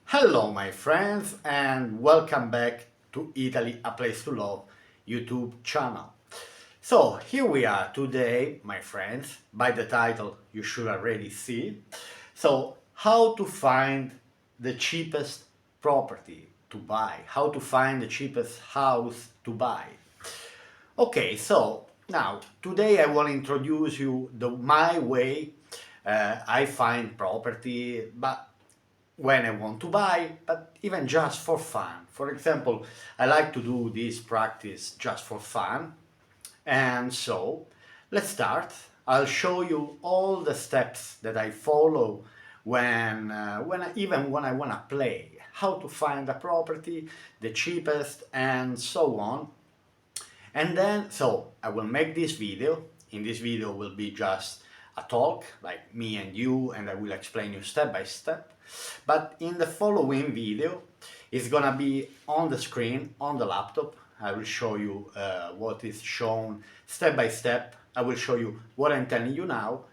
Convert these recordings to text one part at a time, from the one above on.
Hello my friends and welcome back to Italy, a place to love YouTube channel. So here we are today, my friends. By the title you should already see. So how to find the cheapest property to buy, how to find the cheapest house to buy. Okay, so now today I will introduce you my way I find property, but when I want to buy, but even just for fun. For example, I like to do this practice just for fun. And so let's start. I'll show you all the steps that I follow even when I want to play, how to find a property, the cheapest, and so on. And then, so I will make this video. In this video will be just a talk, like me and you, and I will explain you step by step. But in the following video, it's gonna be on the screen, on the laptop. I will show you what is shown step by step. I will show you what I'm telling you now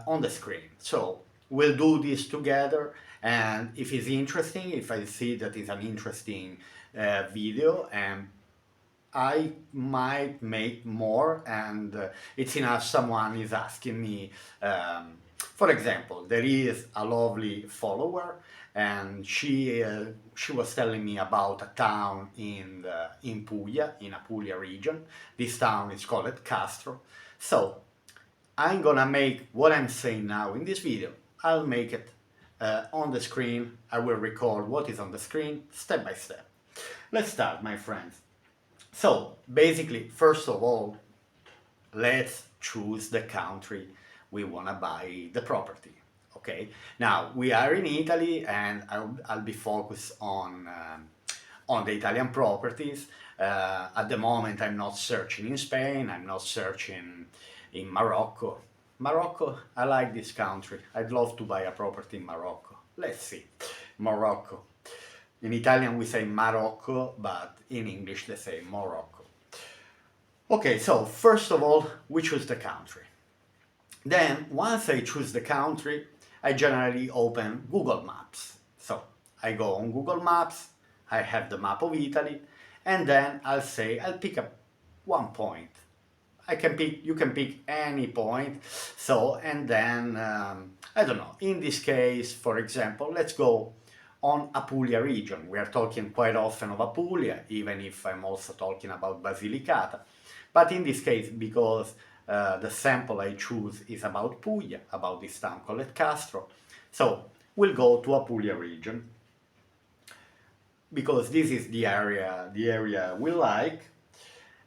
on the screen. So we'll do this together, and if it's interesting, if I see that it's an interesting video, and I might make more, and it's enough someone is asking me. For example, there is a lovely follower, and she was telling me about a town in Puglia, in a Puglia region. This town is called Castro. So I'm gonna make what I'm saying now in this video. I'll make it on the screen. I will record what is on the screen step by step. Let's start, my friends. So basically, first of all, let's choose the country we want to buy the property. Okay, now we are in Italy, and I'll be focused on the Italian properties. At the moment, I'm not searching in Spain, I'm not searching in Morocco. Morocco, I like this country. I'd love to buy a property in Morocco. Let's see, Morocco. In Italian we say Marocco, but in English they say Morocco. Okay, so first of all, we choose the country. Then, once I choose the country, I generally open Google Maps. So, I go on Google Maps, I have the map of Italy, and then I'll pick up one point. You can pick any point. So, and then, I don't know, in this case, for example, let's go on Apulia region. We are talking quite often of Apulia, even if I'm also talking about Basilicata. But in this case, because the sample I choose is about Puglia, about this town called Castro, so we'll go to Apulia region, because this is the area we like.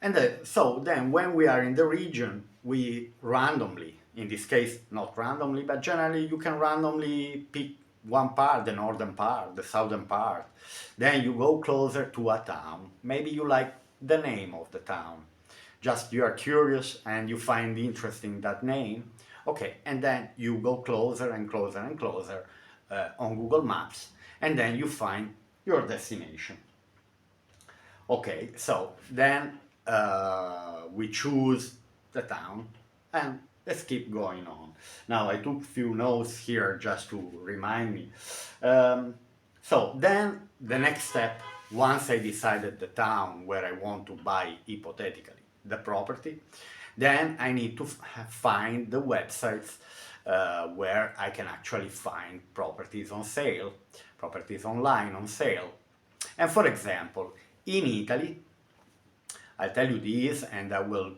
And so then when we are in the region, we randomly, in this case not randomly, but generally you can randomly pick one part, the northern part, the southern part. Then you go closer to a town. Maybe you like the name of the town. Just you are curious and you find interesting that name. Okay, and then you go closer and closer and closer on Google Maps, and then you find your destination. Okay, so then we choose the town, and let's keep going on. Now I took a few notes here just to remind me. So then the next step, once I decided the town where I want to buy, hypothetically, the property, then I need to find the websites where I can actually find properties on sale, properties online on sale. And for example, in Italy, I'll tell you this, and I will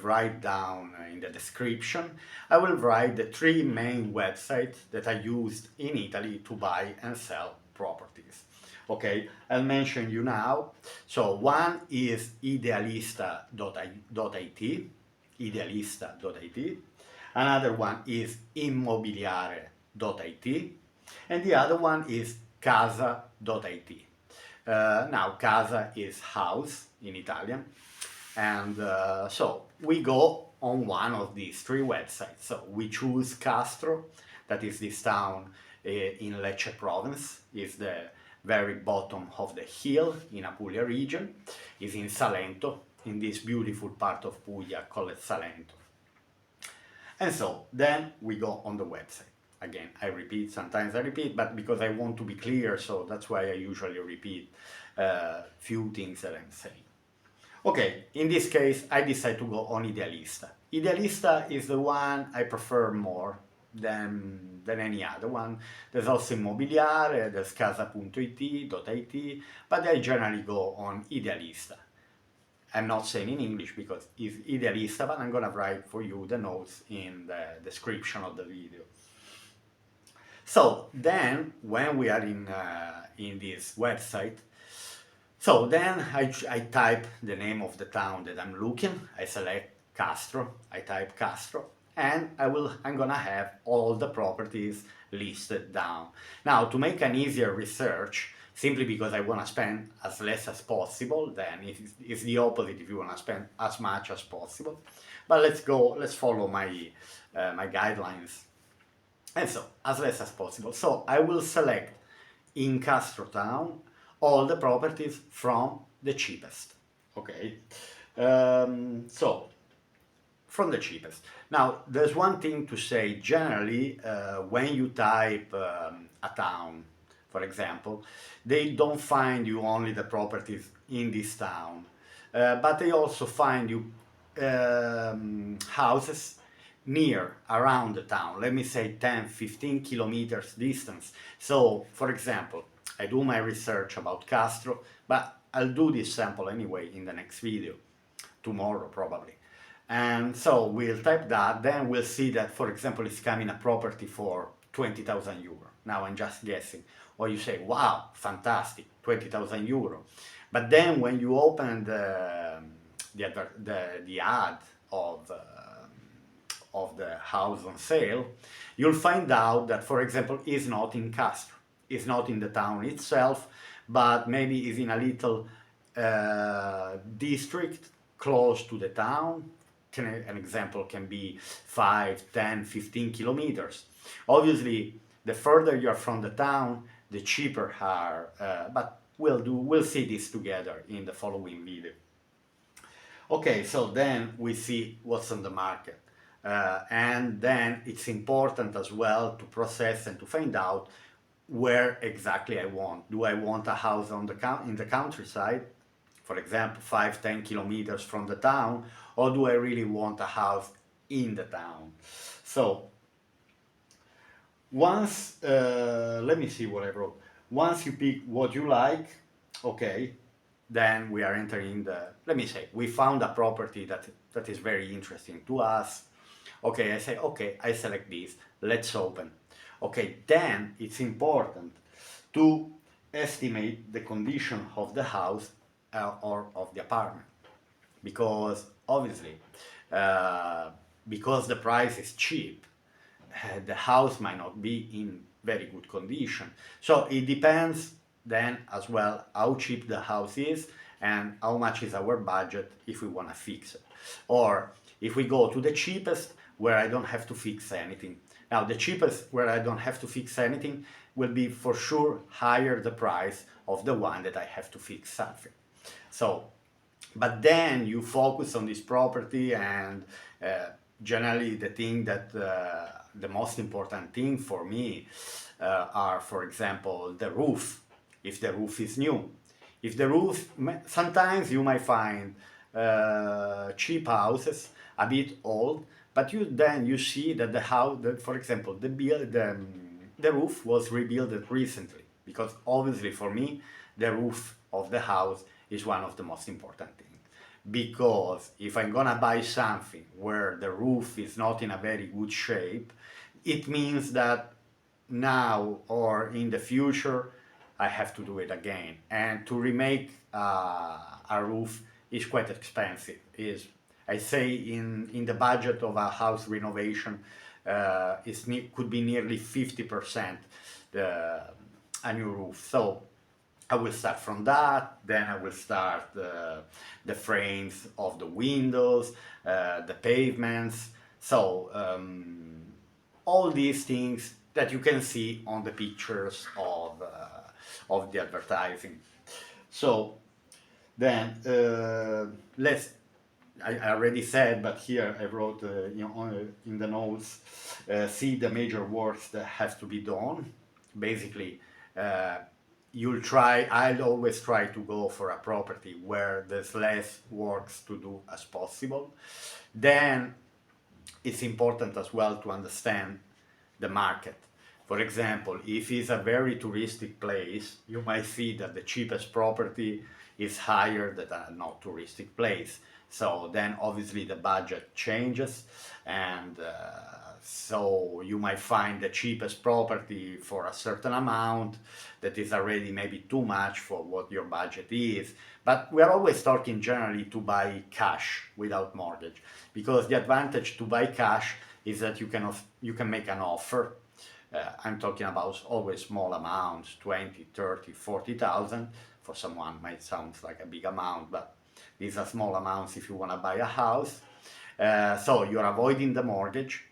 write down in the description, I will write the 3 main websites that I used in Italy to buy and sell properties. Okay, I'll mention you now. So one is Idealista.it, Idealista.it. Another one is Immobiliare.it, and the other one is Casa.it. Now, casa is house in Italian, and so we go on one of these 3 websites. So we choose Castro, that is this town in Lecce province, is the very bottom of the hill in Apulia region, is in Salento, in this beautiful part of Puglia called Salento. And so then we go on the website. Again, I repeat, sometimes I repeat, but because I want to be clear, so that's why I usually repeat few things that I'm saying. Okay, in this case, I decide to go on Idealista. Idealista is the one I prefer more than any other one. There's also Immobiliare, there's Casa.it, but I generally go on Idealista. I'm not saying in English because it's Idealista, but I'm gonna write for you the notes in the description of the video. So then, when we are in this website, so then I type the name of the town that I'm looking. I select Castro. I type Castro, and I'm gonna have all the properties listed down. Now, to make an easier research, simply because I want to spend as less as possible, then it's the opposite if you want to spend as much as possible. But let's follow my my guidelines. And so, as less as possible. So I will select in Castro town all the properties from the cheapest. Okay. So from the cheapest. Now, there's one thing to say. Generally, when you type a town, for example, they don't find you only the properties in this town, but they also find you houses near, around the town, let me say 10, 15 kilometers distance. So, for example, I do my research about Castro, but I'll do this sample anyway in the next video, tomorrow probably. And so we'll type that, then we'll see that, for example, it's coming a property for 20,000 euro. Now I'm just guessing. Or you say, wow, fantastic, 20,000 euro. But then when you open the ad of the house on sale, you'll find out that, for example, is not in Castro, is not in the town itself, but maybe is in a little district close to the town. An example can be 5, 10, 15 kilometers. Obviously, the further you are from the town, the cheaper are, but we'll see this together in the following video. Okay, so then we see what's on the market. And then it's important as well to process and to find out where exactly I want. Do I want a house on in the countryside, for example, 5, 10 kilometers from the town, or do I really want a house in the town? So once, let me see what I wrote. Once you pick what you like, okay, then we are entering let me say, we found a property that is very interesting to us. Okay, I say, okay, I select this, let's open. Okay, then it's important to estimate the condition of the house or of the apartment. Because obviously, because the price is cheap, the house might not be in very good condition. So it depends then as well how cheap the house is and how much is our budget if we want to fix it. Or if we go to the cheapest where I don't have to fix anything. Now the cheapest where I don't have to fix anything will be for sure higher the price of the one that I have to fix something. So, but then you focus on this property and generally the thing that the most important thing for me are, for example, the roof. If the roof is new, if the roof, sometimes you might find cheap houses, a bit old, but then you see that the house, for example, the roof was rebuilt recently, because obviously for me the roof of the house is one of the most important things. Because if I'm gonna buy something where the roof is not in a very good shape, it means that now or in the future I have to do it again. And to remake a roof is quite expensive. I say in the budget of a house renovation, could be nearly 50% a new roof. So I will start from that, then I will start the frames of the windows, the pavements, so all these things that you can see on the pictures of the advertising. So then let's I already said, but here I wrote in the notes, see the major works that have to be done. Basically, uh, I'll always try to go for a property where there's less works to do as possible. Then it's important as well to understand the market. For example, if it's a very touristic place, you might see that the cheapest property is higher than a not touristic place. So then obviously the budget changes, and so you might find the cheapest property for a certain amount that is already maybe too much for what your budget is. But we're always talking generally to buy cash without mortgage, because the advantage to buy cash is that you can make an offer. I'm talking about always small amounts, 20, 30, 40,000. For someone might sound like a big amount, but these are small amounts if you want to buy a house. So you're avoiding the mortgage.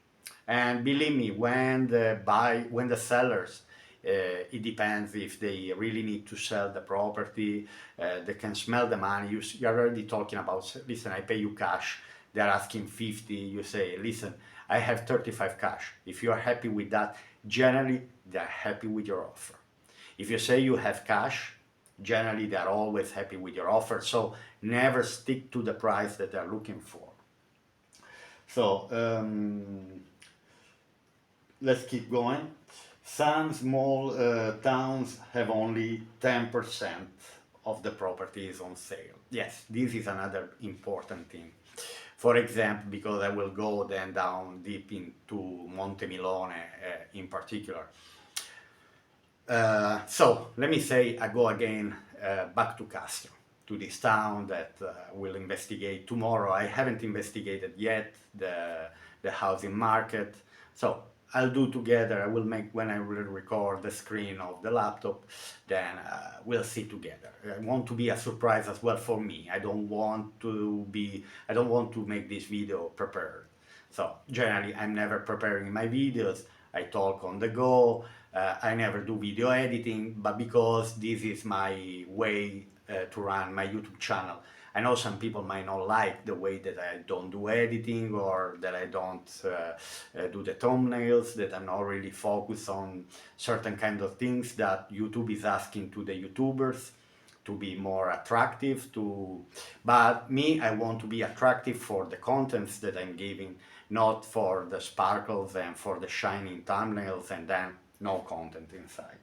And believe me, when the sellers, it depends if they really need to sell the property, they can smell the money. You're already talking about, listen, I pay you cash. They're asking 50. You say, listen, I have 35 cash. If you are happy with that, generally they're happy with your offer. If you say you have cash, generally they're always happy with your offer. So never stick to the price that they're looking for. So let's keep going. Some small towns have only 10% of the properties on sale. Yes, this is another important thing. For example, because I will go then down deep into Montemilone in particular. So let me say I go again back to Castro, to this town that we'll investigate tomorrow. I haven't investigated yet the housing market, so I'll do together. I will make, when I will record the screen of the laptop, then we'll see together. I want to be a surprise as well for me. I don't want to make this video prepared. So generally I'm never preparing my videos. I talk on the go. I never do video editing, but because this is my way to run my YouTube channel. I know some people might not like the way that I don't do editing, or that I don't do the thumbnails, that I'm not really focused on certain kind of things that YouTube is asking to the YouTubers to be more attractive to. But me, I want to be attractive for the contents that I'm giving, not for the sparkles and for the shining thumbnails and then no content inside.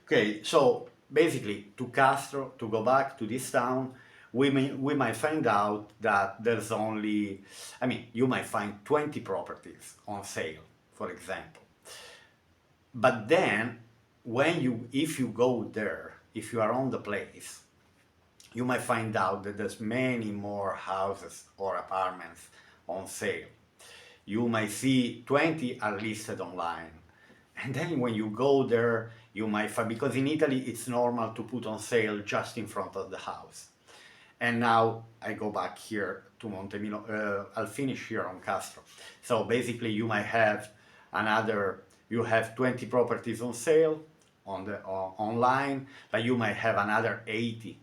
Okay, so basically to Castro, to go back to this town, we might find out that there's only, you might find 20 properties on sale, for example. But then, if you go there, if you are on the place, you might find out that there's many more houses or apartments on sale. You might see 20 are listed online. And then when you go there, you might find, because in Italy it's normal to put on sale just in front of the house. And now I go back here to Montemilone, I'll finish here on Castro. So basically you might have you have 20 properties on sale online, but you might have another 80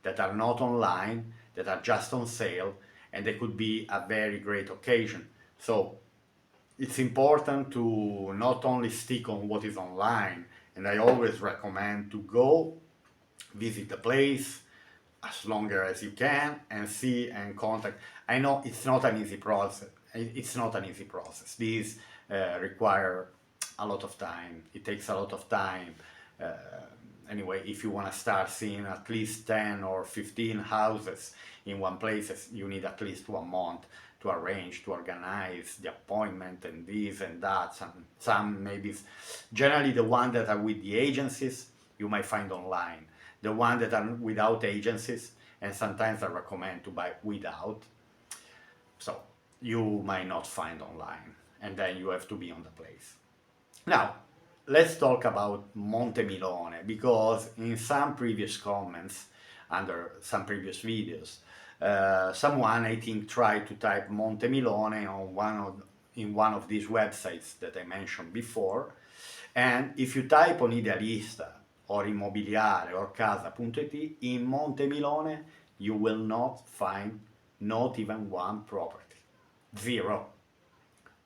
that are not online, that are just on sale, and they could be a very great occasion. So it's important to not only stick on what is online, and I always recommend to go visit the place as longer as you can and see and contact. I know it's not an easy process. It's not an easy process. These require a lot of time. It takes a lot of time. Anyway, if you want to start seeing at least 10 or 15 houses in one place, you need at least 1 month to arrange, to organize the appointment and this and that. Some maybe, generally the ones that are with the agencies, you might find online. The ones that are without agencies, and sometimes I recommend to buy without, so you might not find online, and then you have to be on the place. Now, let's talk about Montemilone, because in some previous comments, under some previous videos, someone, I think, tried to type Montemilone in one of these websites that I mentioned before, and if you type on Idealista or Immobiliare or Casa.it in Montemilone, you will not find not even one property. Zero.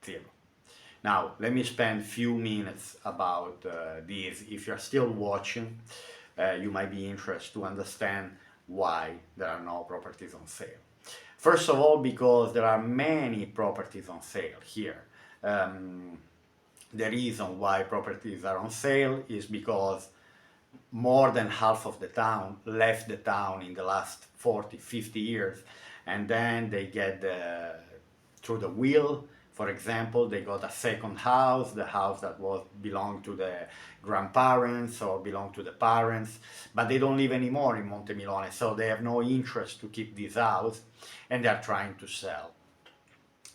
Zero. Now, let me spend a few minutes about this. If you're still watching, you might be interested to understand why there are no properties on sale. First of all, because there are many properties on sale here. The reason why properties are on sale is because more than half of the town left the town in the last 40, 50 years, and then they get through the will. For example, they got a second house, the house that belonged to the grandparents or belonged to the parents, but they don't live anymore in Montemilone, so they have no interest to keep this house, and they are trying to sell.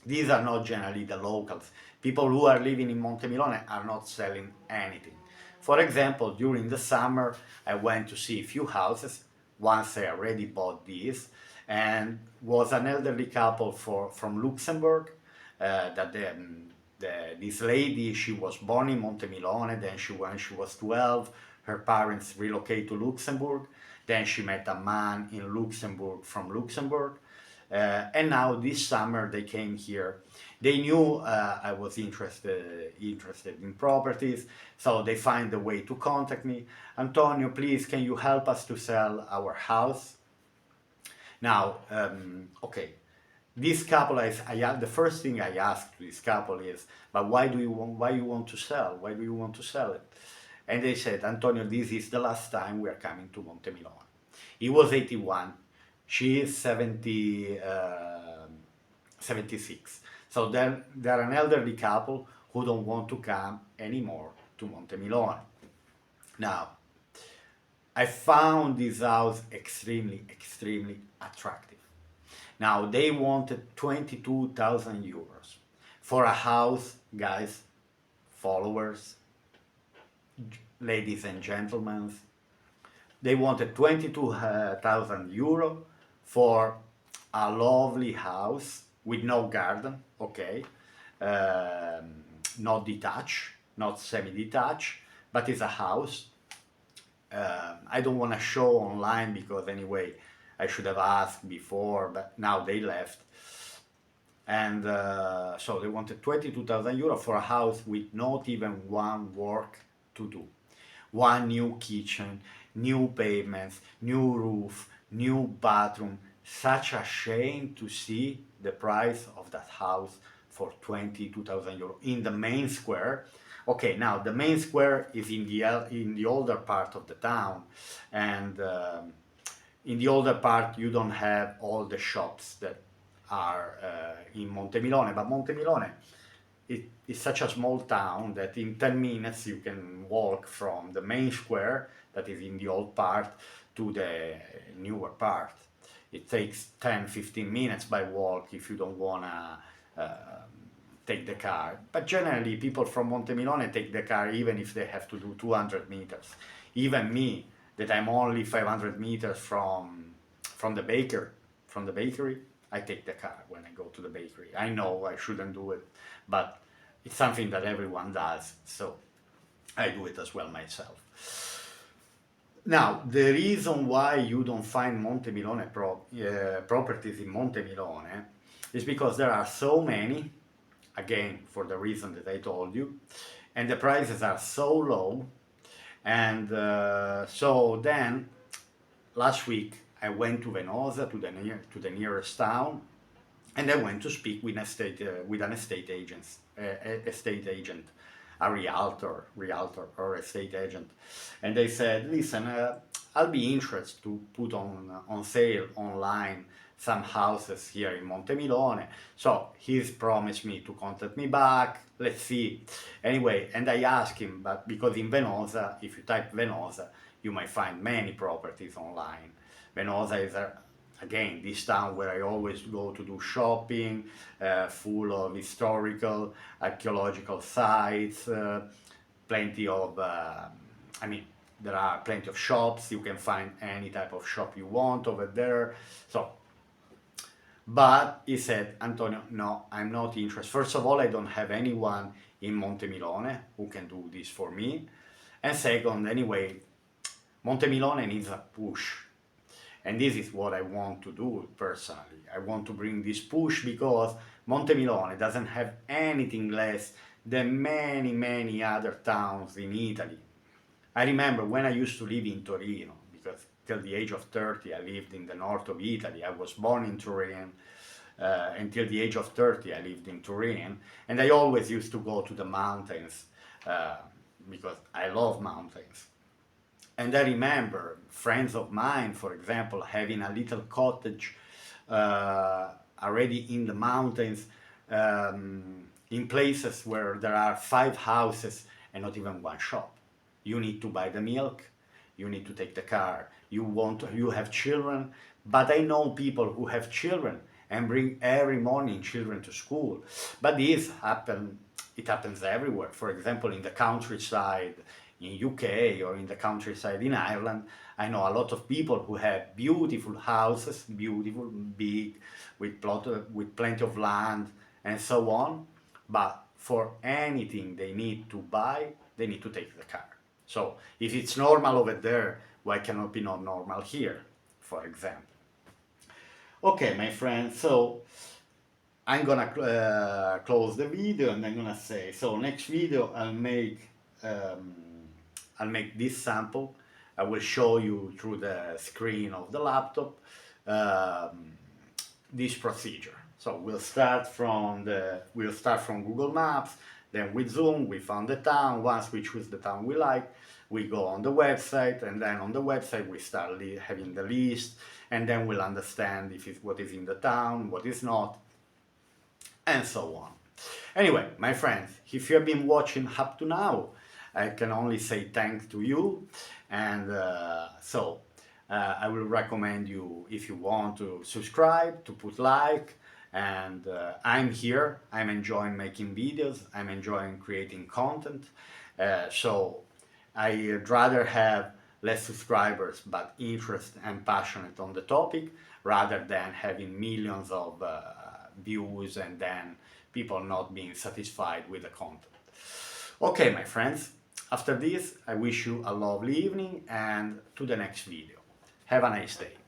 These are not generally the locals. People who are living in Montemilone are not selling anything. For example, during the summer, I went to see a few houses. Once I already bought these, and was an elderly couple from Luxembourg. This lady, she was born in Montemilone, then when she was 12, her parents relocated to Luxembourg, then she met a man in Luxembourg from Luxembourg, and now this summer they came here. They knew I was interested in properties, so they find a way to contact me. Antonio, please, can you help us to sell our house? Now, okay, this couple, the first thing I asked this couple is, but why you want to sell? Why do you want to sell it? And they said, Antonio, this is the last time we are coming to Montemilone. He was 81, she is 76. So they're an elderly couple who don't want to come anymore to Montemilone. Now, I found this house extremely, extremely attractive. Now, they wanted 22,000 euros for a house, guys, followers, ladies and gentlemen. They wanted 22,000 euro for a lovely house with no garden, okay, not detached, not semi-detached, but it's a house. I don't want to show online because anyway, I should have asked before, but now they left. And so they wanted 22,000 euro for a house with not even one work to do. One new kitchen, new pavements, new roof, new bathroom. Such a shame to see the price of that house for 22,000 euro in the main square. Okay, now the main square is in the older part of the town, and in the older part you don't have all the shops that are in Montemilone, but Montemilone is such a small town that in 10 minutes you can walk from the main square that is in the old part to the newer part. It takes 10-15 minutes by walk if you don't wanna take the car. But generally people from Montemilone take the car even if they have to do 200 meters. Even me, that I'm only 500 meters from the bakery, I take the car when I go to the bakery. I know I shouldn't do it, but it's something that everyone does, so I do it as well myself. Now, the reason why you don't find Montemilone properties in Montemilone is because there are so many, again, for the reason that I told you, and the prices are so low. And so then, last week, I went to Venosa, to the nearest town, and I went to speak with an estate agent, a realtor or estate agent, and they said, listen, I'll be interested to put on sale online some houses here in Montemilone. So he's promised me to contact me back. Let's see. Anyway, and I asked him, but because in Venosa, if you type Venosa, you might find many properties online. Venosa is again, this town where I always go to do shopping, full of historical, archaeological sites, plenty of, there are plenty of shops. You can find any type of shop you want over there. So, but he said, Antonio, no, I'm not interested. First of all, I don't have anyone in Montemilone who can do this for me. And second, anyway, Montemilone needs a push. And this is what I want to do personally. I want to bring this push because Montemilone doesn't have anything less than many other towns in Italy. I remember when I used to live in Torino, because till the age of 30 I lived in the north of Italy. I was born in Turin. Until the age of 30 I lived in Turin, and I always used to go to the mountains uh, because I love mountains. And I remember friends of mine, for example, having a little cottage already in the mountains, in places where there are 5 houses and not even one shop. You need to buy the milk, you need to take the car, you have children, but I know people who have children and bring every morning children to school. But it happens everywhere. For example, in the countryside in UK or in the countryside in Ireland, I know a lot of people who have beautiful houses, beautiful, big, with plenty of land and so on. But for anything they need to buy, they need to take the car. So if it's normal over there, why cannot it be not normal here, for example? Okay, my friends, so I'm gonna close the video and I'm gonna say, so next video I'll make this sample. I will show you through the screen of the laptop um, this procedure. So we'll start from Google Maps, then with Zoom, we found the town. Once we choose the town we like, we go on the website, and then on the website we start having the list, and then we'll understand if it's what is in the town, what is not, and so on. Anyway, my friends, if you have been watching up to now, I can only say thanks to you, and I will recommend you, if you want, to subscribe, to put like, and I'm here, I'm enjoying making videos, I'm enjoying creating content, so I'd rather have less subscribers but interest and passionate on the topic rather than having millions of views and then people not being satisfied with the content. Okay, my friends, after this I wish you a lovely evening and to the next video. Have a nice day.